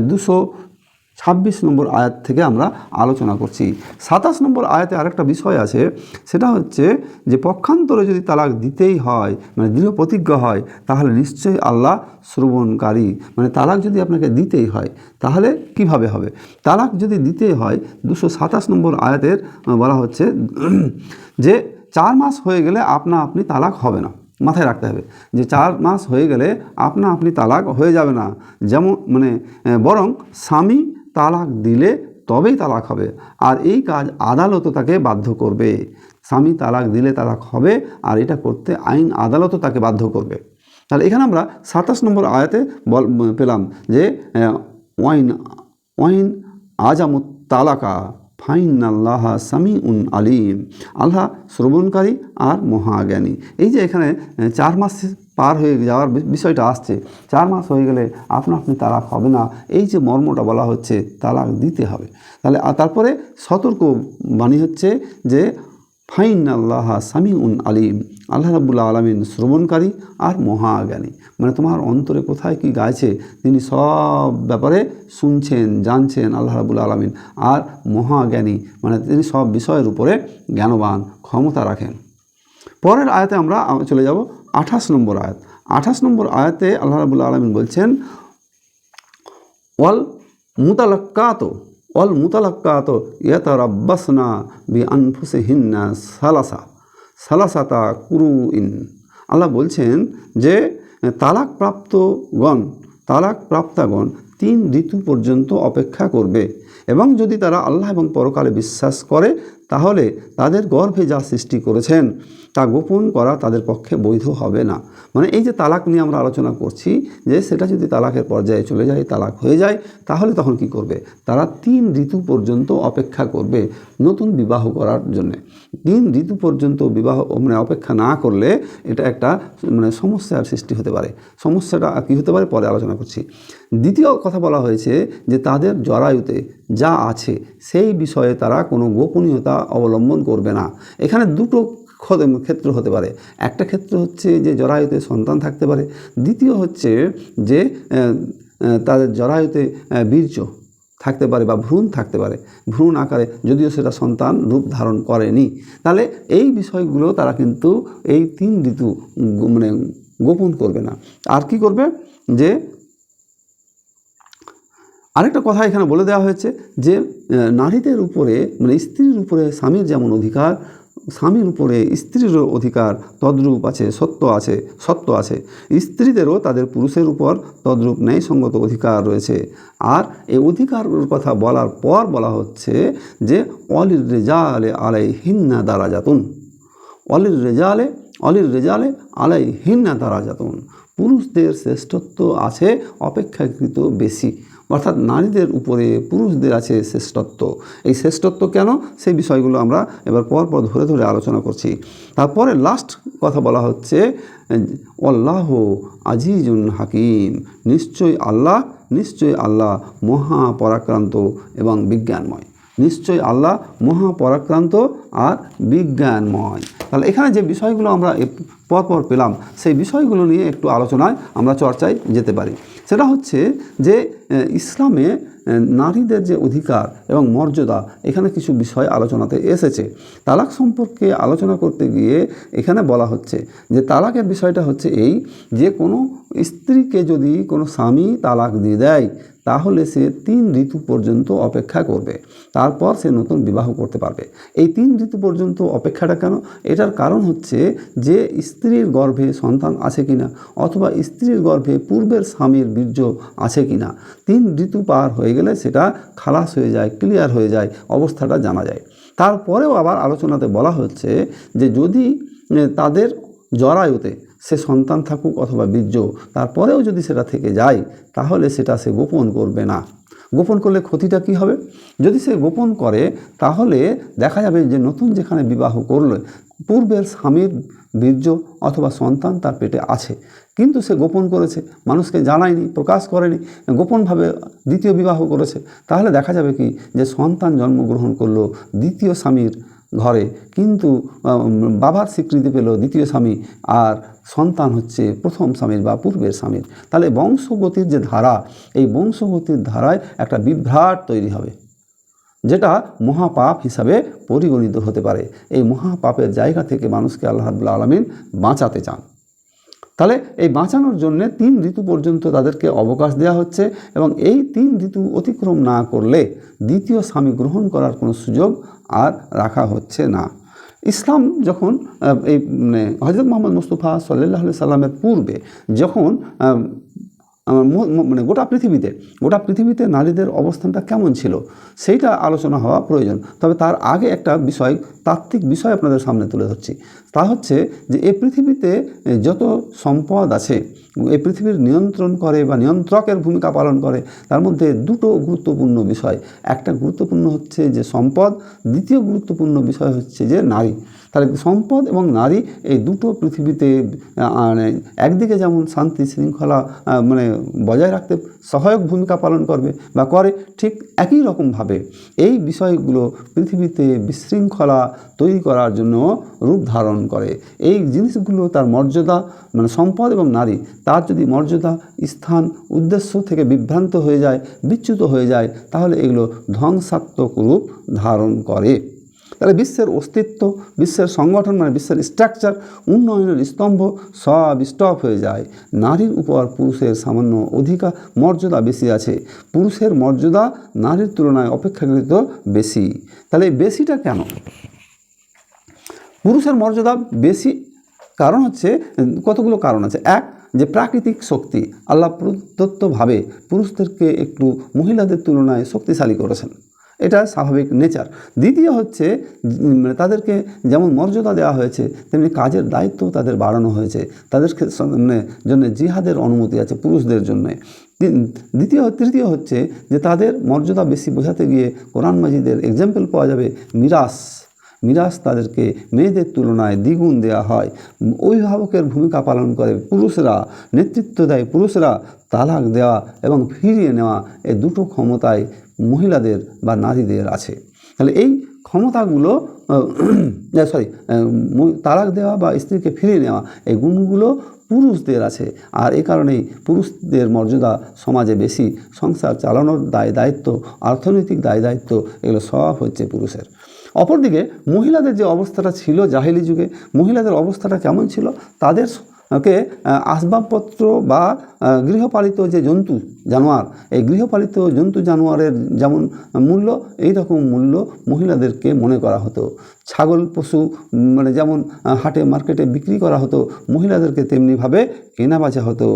226 নম্বর আয়াত থেকে আমরা আলোচনা করছি। 27 নম্বর আয়াতে আরেকটা বিষয় আছে, সেটা হচ্ছে যে পক্ষান্তরে যদি তালাক দিতেই হয়, মানে দৃঢ় প্রতিজ্ঞা হয়, তাহলে নিশ্চয়ই আল্লাহ শ্রবণকারী। মানে তালাক যদি আপনাকে দিতেই হয় তাহলে কিভাবে হবে? তালাক যদি দিতেই হয় 227 নম্বর আয়াতের বলা হচ্ছে যে 4 মাস হয়ে গেলে আপনি তালাক হবে না। মাথায় রাখতে হবে যে 4 মাস হয়ে গেলে আপনি তালাক হয়ে যাবে না, যেমন বরং স্বামী তালাক দিলে তবেই তালাক হবে, আর এই কাজ আদালতও তাকে বাধ্য করবে। স্বামী তালাক দিলে তালাক হবে, আর এটা করতে আইন আদালতও তাকে বাধ্য করবে। তাহলে এখানে আমরা 27 নম্বর আয়াতে পেলাম যে ওয়াইন আজামুত তালাকা ফাইনাল্লাহ সামিউন আলিম, আল্লাহ শ্রবণকারী আর মহাজ্ঞানী। এই যে এখানে 4 মাস পার হয়ে যাওয়ার বিষয়টা আসছে, 4 মাস হয়ে গেলে আপনি তালাক হবে না, এই যে মর্মটা বলা হচ্ছে তালাক দিতে হবে। তাহলে তারপরে সতর্ক বাণী হচ্ছে যে ফাইনাল্লাহ সামিউন আলিম, আল্লাহ রাব্বুল আলামিন শ্রবণকারী আর মহাজ্ঞানী। মানে তোমার অন্তরে কোথায় কি গাইছে তিনি সব ব্যাপারে শুনছেন, জানছেন আল্লাহ রাব্বুল আলামিন, আর মহাজ্ঞানী মানে তিনি সব বিষয়ের উপরে জ্ঞানবান, ক্ষমতা রাখেন। পরের আয়াতে আমরা চলে যাব 28 নম্বর আয়াত। 28 নম্বর আয়াতে আল্লাহ রাব্বুল আলামিন বলছেন ওয়াল মুতালাক্কাত ইয়াতারাব্বাসনা বিআনফুসিহিন্না সালাসাতা কুরুইন। আল্লাহ বলছেন যে তালাকপ্রাপ্তাগণ 3 ঋতু পর্যন্ত অপেক্ষা করবে, এবং যদি তারা আল্লাহ এবং পরকালে বিশ্বাস করে তাহলে তাদের গর্ভে যা সৃষ্টি করেছেন তা গোপন করা তাদের পক্ষে বৈধ হবে না। মানে এই যে তালাক নিয়ে আমরা আলোচনা করছি, যে সেটা যদি তালাকের পর্যায়ে চলে যায়, তালাক হয়ে যায়, তাহলে তখন কি করবে? তারা 3 ঋতু পর্যন্ত অপেক্ষা করবে নতুন বিবাহ করার জন্যে। 3 ঋতু পর্যন্ত বিবাহ অপেক্ষা না করলে এটা একটা সমস্যার সৃষ্টি হতে পারে। সমস্যাটা কী হতে পারে পরে আলোচনা করছি। দ্বিতীয় কথা বলা হয়েছে যে তাদের জরায়ুতে যা আছে সেই বিষয়ে তারা কোনো গোপনীয়তা অবলম্বন করবে না। এখানে দুটো ক্ষেত্র হতে পারে। একটা ক্ষেত্র হচ্ছে যে জরায়ুতে সন্তান থাকতে পারে, দ্বিতীয় হচ্ছে যে তাদের জরায়ুতে বীর্য থাকতে পারে বা ভ্রূণ থাকতে পারে, ভ্রূণ আকারে, যদিও সেটা সন্তান রূপ ধারণ করেনি। তাহলে এই বিষয়গুলো তারা কিন্তু এই 3 ঋতু গোপন করবে না। আর কি করবে? যে আরেকটা কথা এখানে বলে দেওয়া হয়েছে যে নারীদের উপরে স্ত্রীর উপরে স্বামীর যেমন অধিকার, স্বামীর উপরে স্ত্রীরও অধিকার তদ্রূপ আছে, সত্য আছে। স্ত্রীদেরও তাদের পুরুষের উপর তদ্রূপ ন্যায়সঙ্গত অধিকার রয়েছে। আর এই অধিকারের কথা বলার পর বলা হচ্ছে যে অলির রেজালে আলাইহিন্না দারাজাতুন, অলির রেজালে আলাইহিন্না দারাজাতুন, পুরুষদের শ্রেষ্ঠত্ব আছে অপেক্ষাকৃত বেশি। অর্থাৎ নারীদের উপরে পুরুষদের আছে শ্রেষ্ঠত্ব। এই শ্রেষ্ঠত্ব কেন, সেই বিষয়গুলো আমরা এবার পরপর ধরে ধরে আলোচনা করছি। তারপরে লাস্ট কথা বলা হচ্ছে আল্লাহ আজিজুন হাকিম, নিশ্চয়ই আল্লাহ মহাপরাক্রান্ত এবং বিজ্ঞানময়। নিশ্চয়ই আল্লাহ মহাপরাক্রান্ত আর বিজ্ঞানময়। তাহলে এখানে যে বিষয়গুলো আমরা পরপর পেলাম, সেই বিষয়গুলো নিয়ে একটু আলোচনায় আমরা চর্চায় যেতে পারি। সেটা হচ্ছে যে ইসলামে নারীদের যে অধিকার এবং মর্যাদা, এখানে কিছু বিষয় আলোচনাতে এসেছে। তালাক সম্পর্কে আলোচনা করতে গিয়ে এখানে বলা হচ্ছে যে তালাকের বিষয়টা হচ্ছে এই, যে কোনো স্ত্রীকে যদি কোনো স্বামী তালাক দিয়ে দেয়, তাহলে সে 3 ঋতু পর্যন্ত অপেক্ষা করবে, তারপর সে নতুন বিবাহ করতে পারবে। এই 3 ঋতু পর্যন্ত অপেক্ষাটা কেন? এটার কারণ হচ্ছে যে স্ত্রীর গর্ভে সন্তান আছে কিনা, অথবা স্ত্রীর গর্ভে পূর্বের স্বামীর বীর্য আছে কিনা। 3 ঋতু পার হয়ে গেলে সেটা খালাস হয়ে যায়, ক্লিয়ার হয়ে যায়, অবস্থাটা জানা যায়। তারপরেও আবার আলোচনাতে বলা হচ্ছে যে যদি তাদের জরায়ুতে সে সন্তান থাকুক অথবা বীর্য, তারপরেও যদি সেটা থেকে যায়, তাহলে সেটা সে গোপন করবে না। গোপন করলে ক্ষতিটা কি হবে? যদি সে গোপন করে, তাহলে দেখা যাবে যে নতুন যেখানে বিবাহ করলে পূর্বের স্বামীর বীর্য অথবা সন্তান তার পেটে আছে, কিন্তু সে গোপন করেছে, মানুষকে জানায়নি, প্রকাশ করেনি, গোপনভাবে দ্বিতীয় বিবাহ করেছে, তাহলে দেখা যাবে কি যে সন্তান জন্মগ্রহণ করলো দ্বিতীয় স্বামীর ঘরে, কিন্তু বাবার স্বীকৃতি পেল দ্বিতীয় স্বামী, আর সন্তান হচ্ছে প্রথম স্বামীর বা পূর্বের স্বামীর। তাহলে বংশগতির যে ধারা, এই বংশগতির ধারায় একটা বিভ্রাট তৈরি হবে, যেটা মহাপাপ হিসাবে পরিগণিত হতে পারে। এই মহাপাপের জায়গা থেকে মানুষকে আল্লাহ রাব্বুল আলামিন বাঁচাতে চান। তাহলে এই বাঁচানোর জন্য 3 ঋতু পর্যন্ত তাদেরকে অবকাশ দেওয়া হচ্ছে, এবং এই 3 ঋতু অতিক্রম না করলে দ্বিতীয় স্বামী গ্রহণ করার কোনো সুযোগ আর রাখা হচ্ছে না। ইসলাম যখন এই হযরত মুহাম্মদ মুস্তাফা সাল্লাল্লাহু আলাইহি সাল্লামের পূর্বে যখন গোটা পৃথিবীতে নারীদের অবস্থানটা কেমন ছিল, সেইটা আলোচনা হওয়া প্রয়োজন। তবে তার আগে একটা বিষয়, তাত্ত্বিক বিষয় আপনাদের সামনে তুলে ধরছি। তা হচ্ছে যে এই পৃথিবীতে যত সম্পদ আছে, এই পৃথিবীর নিয়ন্ত্রণ করে বা নিয়ন্ত্রকের ভূমিকা পালন করে, তার মধ্যে 2টো গুরুত্বপূর্ণ বিষয়। একটা গুরুত্বপূর্ণ হচ্ছে যে সম্পদ, দ্বিতীয় গুরুত্বপূর্ণ বিষয় হচ্ছে যে নারী। তাহলে সম্পদ এবং নারী এই দুটো পৃথিবীতে একদিকে যেমন শান্তি শৃঙ্খলা বজায় রাখতে সহায়ক ভূমিকা পালন করবে বা করে, ঠিক একই রকমভাবে এই বিষয়গুলো পৃথিবীতে বিশৃঙ্খলা তৈরি করার জন্য রূপ ধারণ করে। এই জিনিসগুলো তার মর্যাদা, সম্পদ এবং নারী, তার যদি মর্যাদা, স্থান, উদ্দেশ্য থেকে বিভ্রান্ত হয়ে যায়, বিচ্যুত হয়ে যায়, তাহলে এগুলো ধ্বংসাত্মক রূপ ধারণ করে। তাহলে বিশ্বের অস্তিত্ব, বিশ্বের সংগঠন, বিশ্বের স্ট্রাকচার, উন্নয়নের স্তম্ভ সব স্টপ হয়ে যায়। নারীর উপর পুরুষের সামান্য অধিকার, মর্যাদা বেশি আছে। পুরুষের মর্যাদা নারীর তুলনায় অপেক্ষাকৃত বেশি। তাহলে এই বেশিটা কেন? পুরুষের মর্যাদা বেশি কারণ হচ্ছে, কতগুলো কারণ আছে। এক, যে প্রাকৃতিক শক্তি, আল্লাহ প্রদত্তভাবে পুরুষদেরকে একটু মহিলাদের তুলনায় শক্তিশালী করেছেন। এটা স্বাভাবিক নেচার। দ্বিতীয় হচ্ছে তাদেরকে যেমন মর্যাদা দেওয়া হয়েছে তেমনি কাজের দায়িত্ব তাদের বাড়ানো হয়েছে। তাদের জন্য জিহাদের অনুমতি আছে পুরুষদের জন্যে। তৃতীয় হচ্ছে যে তাদের মর্যাদা বেশি বোঝাতে গিয়ে কোরআন মাজিদের এক্সাম্পল পাওয়া যাবে মিরাস তাদেরকে মেয়েদের তুলনায় দ্বিগুণ দেওয়া হয়। অভিভাবকের ভূমিকা পালন করে পুরুষরা, নেতৃত্ব দেয় পুরুষরা। তালাক দেওয়া এবং ফিরিয়ে নেওয়া এই দুটো ক্ষমতায় মহিলাদের বা নারীদের আছে। তাহলে এই ক্ষমতাগুলো তালাক দেওয়া বা স্ত্রীকে ফিরিয়ে নেওয়া এই গুণগুলো পুরুষদের আছে। আর এই কারণেই পুরুষদের মর্যাদা সমাজে বেশি। সংসার চালানোর দায়িত্ব, অর্থনৈতিক দায়িত্ব এগুলো সব হচ্ছে পুরুষের। অপরদিকে মহিলাদের যে অবস্থাটা ছিল জাহেলি যুগে, মহিলাদের অবস্থাটা কেমন ছিল? তাদেরকে আসবাবপত্র বা গৃহপালিত যে জন্তু জানোয়ার, এই গৃহপালিত জন্তু জানোয়ারের যেমন মূল্য, এই রকম মূল্য মহিলাদেরকে মনে করা হতো। ছাগল পশু যেমন হাটে মার্কেটে বিক্রি করা হতো, মহিলাদেরকে তেমনিভাবে কেনা বেচা হতো।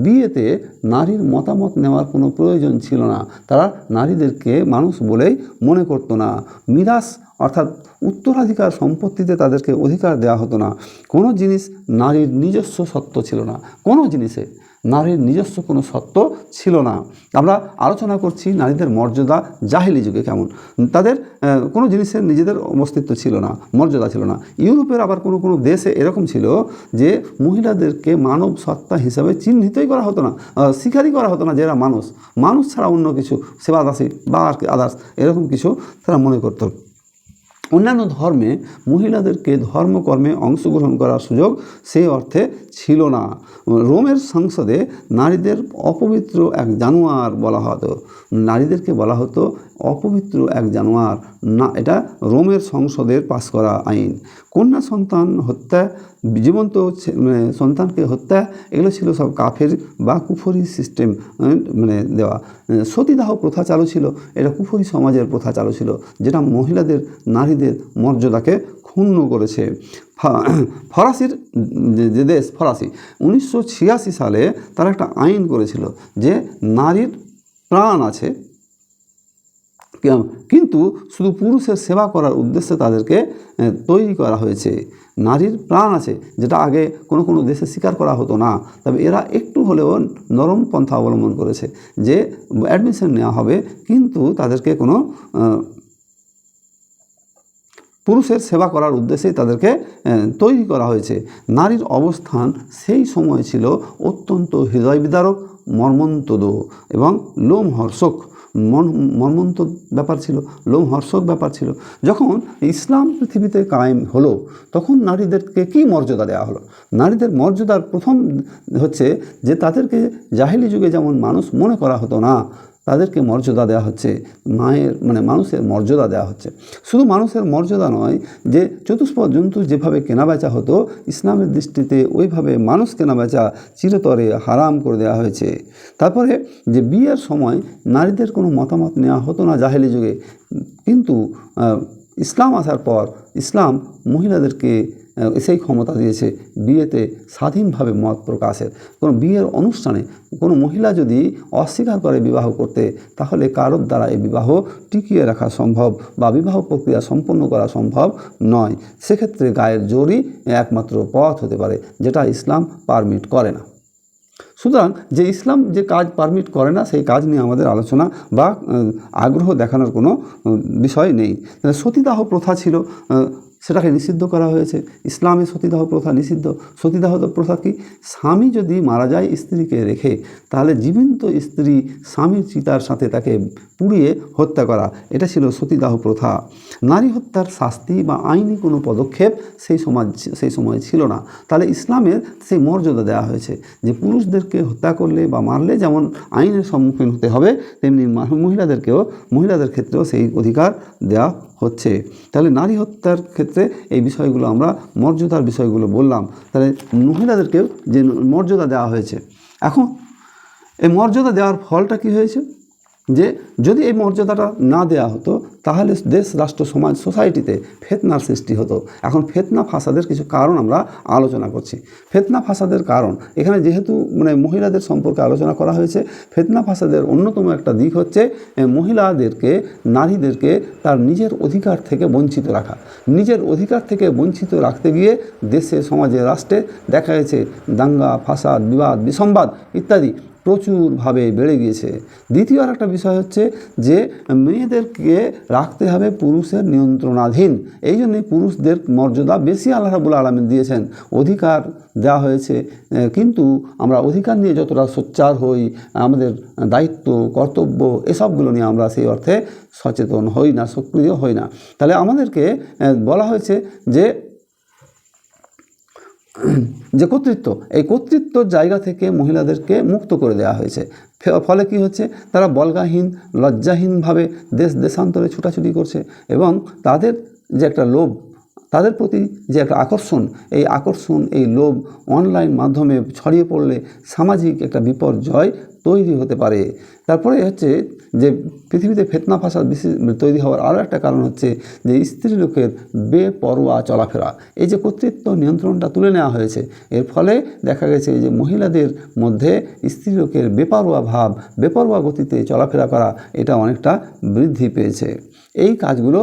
বিয়েতে নারীর মতামত নেওয়ার কোনো প্রয়োজন ছিল না। তারা নারীদেরকে মানুষ বলেই মনে করতো না। মিরাস অর্থাৎ উত্তরাধিকার সম্পত্তিতে তাদেরকে অধিকার দেওয়া হতো না। কোনো জিনিস নারীর নিজস্ব সত্ত্ব ছিল না। কোনো জিনিসে নারীর নিজস্ব কোনো সত্ত্ব ছিল না। আমরা আলোচনা করছি নারীদের মর্যাদা জাহেলি যুগে কেমন। তাদের কোনো জিনিসের নিজেদের অস্তিত্ব ছিল না, মর্যাদা ছিল না। ইউরোপের আবার কোনো দেশে এরকম ছিল যে মহিলাদেরকে মানব সত্তা হিসাবে চিহ্নিতই করা হতো না, স্বীকারই করা হতো না যে এরা মানুষ ছাড়া অন্য কিছু, সেবাদাসী বা আদার্স এরকম কিছু তারা মনে করত। অন্যান্য ধর্মে মহিলাদেরকে ধর্মকর্মে অংশগ্রহণ করার সুযোগ সেই অর্থে ছিল না। রোমের সংসদে নারীদের অপবিত্র এক জানোয়ার বলা হতো। নারীদেরকে বলা হতো অপবিত্র এক জানোয়ার না, এটা রোমের সংসদের পাস করা আইন। কন্যা সন্তান হত্যা, জীবন্ত সন্তানকে হত্যা, এগুলো ছিল সব কাফের বা কুফরি সিস্টেম দেওয়া। সতীদাহ প্রথা চালু ছিল, এটা কুফরি সমাজের প্রথা চালু ছিল, যেটা মহিলাদের নারীদের মর্যাদাকে ক্ষুণ্ণ করেছে। ফরাসির যে দেশ ফরাসি 1986 সালে তারা একটা আইন করেছিল যে নারীর প্রাণ আছে, কিন্তু শুধু পুরুষের সেবা করার উদ্দেশ্যে তাদেরকে তৈরি করা হয়েছে। নারীর প্রাণ আছে, যেটা আগে কোনো দেশে স্বীকার করা হতো না। তবে এরা একটু হলেও নরম পন্থা অবলম্বন করেছে যে অ্যাডমিশন নেওয়া হবে, কিন্তু তাদেরকে কোনো পুরুষের সেবা করার উদ্দেশ্যেই তাদেরকে তৈরি করা হয়েছে। নারীর অবস্থান সেই সময় ছিল অত্যন্ত হৃদয়বিদারক, মর্মন্তদ এবং লোমহর্ষক। মর্মন্তদ ব্যাপার ছিল, লোমহর্ষক ব্যাপার ছিল। যখন ইসলাম পৃথিবীতে কায়েম হলো তখন নারীদেরকে কী মর্যাদা দেওয়া হলো? নারীদের মর্যাদার প্রথম হচ্ছে যে তাদেরকে জাহেলি যুগে যেমন মানুষ মনে করা হতো না, তাদেরকে মর্যাদা দেওয়া হচ্ছে, মানুষের মর্যাদা দেওয়া হচ্ছে। শুধু মানুষের মর্যাদা নয়, যে চতুষ্পদ জন্তু যেভাবে কেনাবেচা হতো ইসলামের দৃষ্টিতে ওইভাবে মানুষ কেনাবেচা চিরতরে হারাম করে দেওয়া হয়েছে। তারপরে যে বিয়ের সময় নারীদের কোনো মতামত নেওয়া হতো না জাহেলি যুগে, কিন্তু ইসলাম আসার পর ইসলাম মহিলাদেরকে সেই ক্ষমতা দিয়েছে বিয়েতে স্বাধীনভাবে মত প্রকাশের। কোনো বিয়ের অনুষ্ঠানে কোনো মহিলা যদি অস্বীকার করে বিবাহ করতে, তাহলে কারোর দ্বারা এই বিবাহ টিকিয়ে রাখা সম্ভব বা বিবাহ প্রক্রিয়া সম্পন্ন করা সম্ভব নয়। সেক্ষেত্রে গায়ের জোরই একমাত্র পথ হতে পারে, যেটা ইসলাম পারমিট করে না। সুতরাং যে ইসলাম যে কাজ পারমিট করে না সেই কাজ নিয়ে আমাদের আলোচনা বা আগ্রহ দেখানোর কোনো বিষয় নেই। সতীদাহ প্রথা ছিল, সেটাকে নিষিদ্ধ করা হয়েছে। ইসলামে সতীদাহ প্রথা নিষিদ্ধ। সতীদাহ প্রথা কি? স্বামী যদি মারা যায় স্ত্রীকে রেখে, তাহলে জীবন্ত স্ত্রী স্বামীর চিতার সাথে তাকে পুড়িয়ে হত্যা করা, এটা ছিল সতীদাহ প্রথা। নারী হত্যার শাস্তি বা আইনি কোনো পদক্ষেপ সেই সময় ছিল না। তাহলে ইসলামের সেই মর্যাদা দেওয়া হয়েছে যে পুরুষদেরকে হত্যা করলে বা মারলে যেমন আইনের সম্মুখীন হতে হবে, তেমনি মহিলাদের ক্ষেত্রেও সেই অধিকার দেওয়া হচ্ছে। তাহলে নারী হত্যার ক্ষেত্রে এই বিষয়গুলো আমরা মর্যাদার বিষয়গুলো বললাম। তাহলে মহিলাদেরকেও যে মর্যাদা দেওয়া হয়েছে, এখন এই মর্যাদা দেওয়ার ফলটা কী হয়েছে? যে যদি এই মর্যাদাটা না দেয়া হতো তাহলে দেশ, রাষ্ট্র, সমাজ, সোসাইটিতে ফিতনার সৃষ্টি হতো। এখন ফিতনা ফাসাদের কিছু কারণ আমরা আলোচনা করছি। ফিতনা ফাসাদের কারণ এখানে যেহেতু মহিলাদের সম্পর্কে আলোচনা করা হয়েছে, ফিতনা ফাসাদের অন্যতম একটা দিক হচ্ছে মহিলাদেরকে, নারীদেরকে তার নিজের অধিকার থেকে বঞ্চিত রাখা। নিজের অধিকার থেকে বঞ্চিত রাখতে গিয়ে দেশে, সমাজে, রাষ্ট্রে দেখা গেছে দাঙ্গা, ফাসাদ, বিবাদ, বিসম্বাদ ইত্যাদি প্রচুরভাবে বেড়ে গিয়েছে। দ্বিতীয় আর একটা বিষয় হচ্ছে যে মেয়েদেরকে রাখতে হবে পুরুষের নিয়ন্ত্রণাধীন। এই জন্যই পুরুষদের মর্যাদা বেশি আল্লাহ রাব্বুল আলামিন দিয়েছেন, অধিকার দেওয়া হয়েছে। কিন্তু আমরা অধিকার নিয়ে যতটা সোচ্চার হই, আমাদের দায়িত্ব, কর্তব্য এসবগুলো নিয়ে আমরা সেই অর্থে সচেতন হই না, সক্রিয় হই না। তাহলে আমাদেরকে বলা হয়েছে যে কর্তৃত্ব, এই কর্তৃত্বর জায়গা থেকে মহিলাদেরকে মুক্ত করে দেওয়া হয়েছে। ফলে কি হচ্ছে, তারা বলগাহীন, লজ্জাহীনভাবে দেশান্তরে ছুটাছুটি করছে এবং তাদের যে একটা লোভ, তাদের প্রতি যে একটা আকর্ষণ, এই লোভ অনলাইন মাধ্যমে ছড়িয়ে পড়লে সামাজিক একটা বিপর্যয় তৈরি হতে পারে। তারপরে হচ্ছে যে পৃথিবীতে ফিতনা ফাসাদ বেশি তৈরি হওয়ার আরও একটা কারণ হচ্ছে যে স্ত্রী লোকের বেপরোয়া চলাফেরা। এই যে কর্তৃত্ব, নিয়ন্ত্রণটা তুলে নেওয়া হয়েছে, এর ফলে দেখা গেছে যে মহিলাদের মধ্যে স্ত্রী লোকের বেপরোয়া ভাব, বেপরোয়া গতিতে চলাফেরা করা এটা অনেকটা বৃদ্ধি পেয়েছে। এই কাজগুলো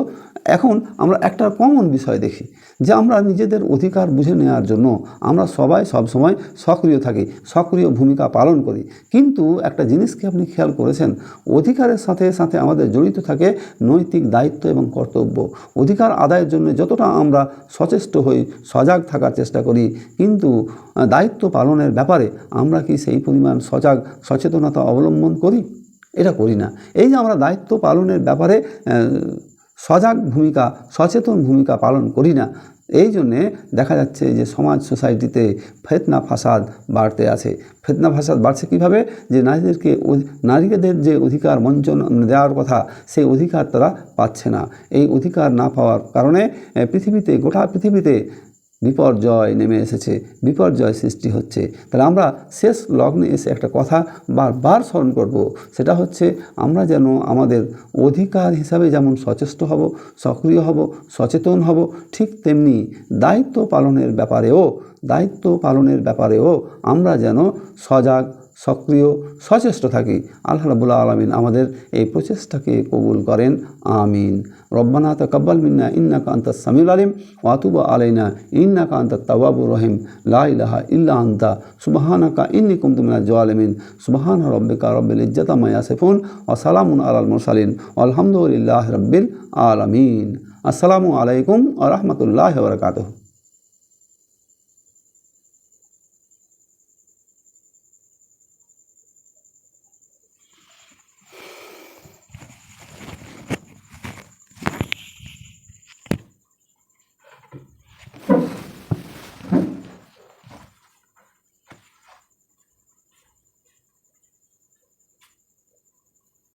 এখন আমরা একটা কমন বিষয় দেখি যে আমরা নিজেদের অধিকার বুঝে নেওয়ার জন্য আমরা সবাই সবসময় সক্রিয় থাকি, সক্রিয় ভূমিকা পালন করি। কিন্তু একটা জিনিসকে আপনি খেয়াল করেছেন, অধিকারের সাথে সাথে আমাদের জড়িত থাকে নৈতিক দায়িত্ব এবং কর্তব্য। অধিকার আদায়ের জন্য যতটা আমরা সচেষ্ট হই, সজাগ থাকার চেষ্টা করি, কিন্তু দায়িত্ব পালনের ব্যাপারে আমরা কি সেই পরিমাণ সচেতনতা অবলম্বন করি? এটা করি না। এই যে আমরা দায়িত্ব পালনের ব্যাপারে সজাগ ভূমিকা, সচেতন ভূমিকা পালন করি না, এই জন্যে দেখা যাচ্ছে যে সমাজ, সোসাইটিতে ফিতনা ফাসাদ বাড়তে আছে। ফিতনা ফাসাদ বাড়ছে কীভাবে? যে নারীদের যে অধিকার বঞ্চন দেওয়ার কথা, সেই অধিকার তারা পাচ্ছে না। এই অধিকার না পাওয়ার কারণে গোটা পৃথিবীতে বিপর্যয় নেমে এসেছে, বিপর্যয় সৃষ্টি হচ্ছে। তাহলে আমরা শেষ লগ্নে এসে একটা কথা বারবার স্মরণ করব, সেটা হচ্ছে আমরা যেন আমাদের অধিকার হিসাবে যেমন সচেষ্ট হব, সক্রিয় হব, সচেতন হব, ঠিক তেমনি দায়িত্ব পালনের ব্যাপারেও আমরা যেন সজাগ, সক্রিয়, সচেষ্ট থাকি। আল্লাহ রাব্বুল আলামিন আমাদের এই প্রচেষ্টাকে কবুল করেন, আমিন। রব্বানা তাকাব্বাল মিন্না ইন্নাকা আনতাস সামিউল আলিম ওয়া তুব আলাইনা ইন্নাকা আনতাত তাওয়াবুর রহিম। লা ইলাহা ইল্লা আনতা সুবহানাকা ইন্নী কুনতু মিনাজ জালিমিন। সুবহানা রাব্বিকা রাব্বিল ইজ্জাতি আম্মা ইয়াসিফুন ওয়া সালামুন আলাল মুরসালিন আলহামদুলিল্লাহি রাব্বিল আলামিন। আসসালামু আলাইকুম ওয়া রাহমাতুল্লাহি ওয়া বারাকাতুহু।